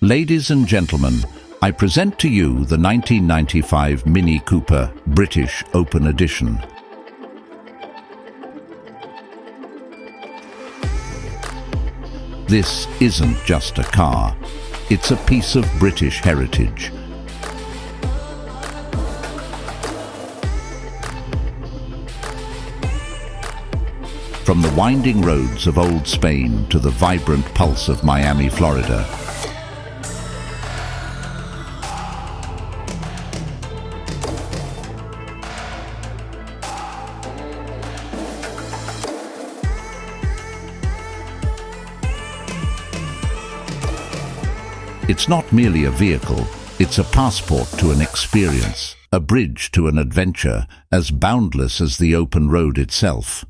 Ladies and gentlemen, I present to you the 1995 Mini Cooper British Open Edition. This isn't just a car, it's a piece of British heritage. From the winding roads of old Spain to the vibrant pulse of Miami, Florida, it's not merely a vehicle, it's a passport to an experience, a bridge to an adventure as boundless as the open road itself.